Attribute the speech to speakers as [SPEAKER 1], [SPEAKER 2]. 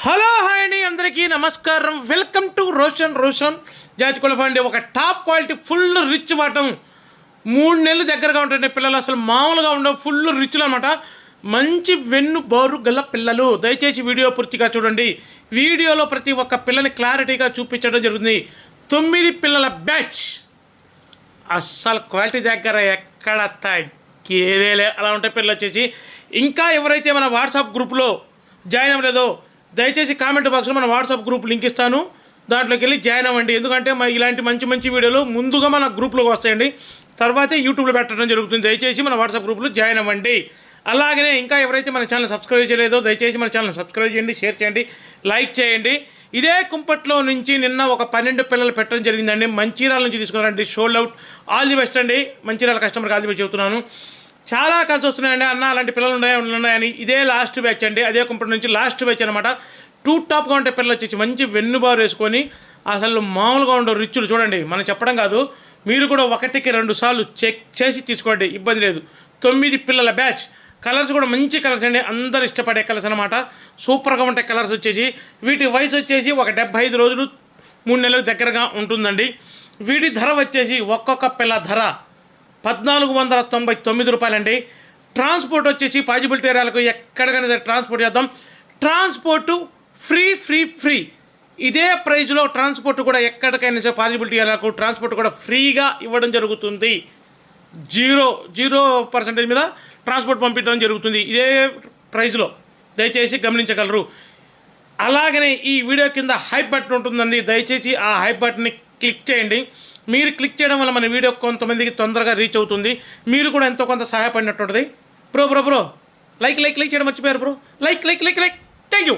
[SPEAKER 1] Hello hi అండి, అందరికీ నమస్కారం. వెల్కమ్ టు రోషన్ జాతికుల ఫండి. ఒక టాప్ క్వాలిటీ ఫుల్ రిచ్ వాటం 3 నెలలు దగ్గరగా ఉంటాయండి. పిల్లలు అసలు మామూలుగా ఉండవు, ఫుల్ రిచ్లు అనమాట. మంచి వెన్ను బారు గల పిల్లలు. దయచేసి వీడియో పూర్తిగా చూడండి. వీడియోలో ప్రతి ఒక్క పిల్లని క్లారిటీగా చూపించడం జరుగుతుంది. 9 పిల్లల బ్యాచ్. అస్సలు క్వాలిటీ దగ్గర ఎక్కడ తగ్గేదేలే, అలా ఉంటాయి పిల్లలు వచ్చేసి. ఇంకా ఎవరైతే మన వాట్సాప్ గ్రూప్లో జాయిన్ అవ్వలేదో దయచేసి కామెంట్ బాక్స్లో మన వాట్సాప్ గ్రూప్ లింక్ ఇస్తాను, దాంట్లోకి వెళ్ళి జాయిన్ అవ్వండి. ఎందుకంటే ఇలాంటి మంచి వీడియోలు ముందుగా మన గ్రూప్లోకి వస్తాయండి, తర్వాతే యూట్యూబ్లో పెట్టడం జరుగుతుంది. దయచేసి మన వాట్సాప్ గ్రూప్లో జాయిన్ అవ్వండి. అలాగనే ఇంకా ఎవరైతే మన ఛానల్ సబ్స్క్రైబ్ చేయలేదో దయచేసి మన ఛానల్ సబ్స్క్రైబ్ చేయండి, షేర్ చేయండి, లైక్ చేయండి. ఇదే కుంపట్లో నుంచి నిన్న ఒక 12 పిల్లలు పెట్టడం జరిగిందండి. మంచిర్యాల నుంచి తీసుకున్నారండి. Should out. All the best అండి. మంచిర్యాల కస్టమర్కి ఆల్ ది బెస్ట్ చెబుతున్నాను. చాలా కలిసి వస్తున్నాయండి అన్న, అలాంటి పిల్లలు ఉన్నాయని. ఇదే లాస్ట్ బ్యాచ్ అండి, అదే కుంపటి నుంచి లాస్ట్ బ్యాచ్ అనమాట. టాప్గా ఉంటే పిల్లలు వచ్చేసి మంచి వెన్నుబారు వేసుకొని అసలు మామూలుగా ఉండవు రిచ్చులు. చూడండి, మనం చెప్పడం కాదు, మీరు కూడా 1కి 2 సార్లు చెక్ చేసి తీసుకోండి, ఇబ్బంది లేదు. 9 పిల్లల బ్యాచ్. కలర్స్ కూడా మంచి కలర్స్ అండి, అందరు ఇష్టపడే కలర్స్ అనమాట. సూపర్గా ఉంటాయి కలర్స్ వచ్చేసి. వీటి వయసు వచ్చేసి ఒక 75 రోజులు 3 నెలలకు దగ్గరగా ఉంటుందండి. వీటి ధర వచ్చేసి ఒక్కొక్క పిల్ల ధర 1499 రూపాయలండి. ట్రాన్స్పోర్ట్ వచ్చేసి పాజిబిలిటీ ఏరియాలకు ఎక్కడికైనా సరే ట్రాన్స్పోర్ట్ చేద్దాం. Transport free. ఇదే ప్రైజ్లో ట్రాన్స్పోర్ట్ కూడా ఎక్కడికైనా సరే పాజిబిలిటీ ఏరియాలకు ట్రాన్స్పోర్ట్ కూడా ఫ్రీగా ఇవ్వడం జరుగుతుంది. 0% మీద ట్రాన్స్పోర్ట్ పంపించడం జరుగుతుంది ఇదే ప్రైజ్లో, దయచేసి గమనించగలరు. అలాగనే ఈ వీడియో కింద హైప్ బటన్ ఉంటుందండి, దయచేసి ఆ హైప్ బటన్ని క్లిక్ చేయండి. మీరు క్లిక్ చేయడం వల్ల మన వీడియో కొంతమందికి తొందరగా రీచ్ అవుతుంది. మీరు కూడా ఎంతో కొంత సహాయపడినట్టు ఉంటుంది. బ్రో లైక్ చేయడం మర్చిపోయారు బ్రో. Like thank you.